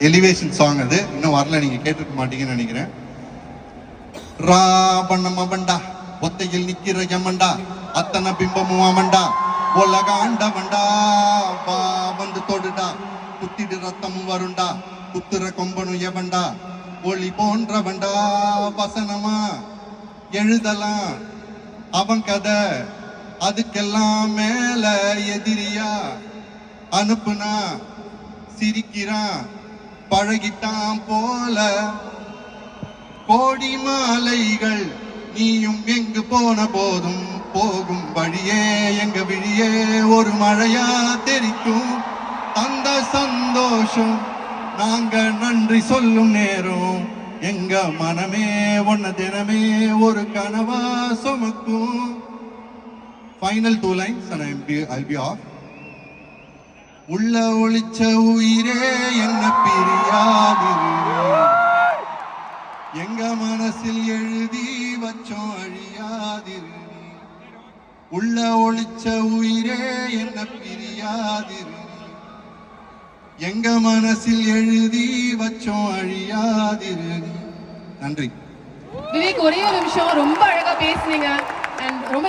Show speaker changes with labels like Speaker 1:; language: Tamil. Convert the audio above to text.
Speaker 1: எலிவேஷன் சாங் அது. இன்னும் வரல, நீங்க கேட்டிருக்க மாட்டீங்கன்னு நினைக்கிறேன். ரா பண்ண பண்டா ஒத்தையில் நிக்கிற எமண்டா அத்தனை பிம்பமும் அவண்டா உலக ஆண்டவண்டா வா வந்து தொடுடா குத்திடு ரத்தமும் வருண்டா குத்துற கொம்பனும் எவண்டா ஒளி போன்றவண்டா வசனமா எழுதலாம் அவன் கதை அதுக்கெல்லாம் மேல எதிரியா அனுப்புனா சிரிக்கிறான் பழகிட்டான் போல கோடி மாலைகள் நீயும் எங்கு போன போதும் போகும் வழியே எங்க விழியே ஒரு மழையா தெரிக்கும் அந்த சந்தோஷம் நாங்க நன்றி சொல்லும் நேரம் எங்க மனமே ஒன்ன தினமே ஒரு கனவா சுமக்கும். Final 2 lines and I'll be off. உள்ள ஒளிச்ச உயிரே என்ன பிரியாதிரு எங்க மனசில் எழுதி வச்சோம் அழியாதிரு உள்ள ஒளிச்ச உயிரே என்ன பிரியாதிரு எங்க மனசில் எழுதி வச்சோம் அழியாதிரு. நன்றி.
Speaker 2: விவேக், ஒரே ஒரு நிமிஷம், ரொம்ப அழகா பேசுனீங்க. ரொம்ப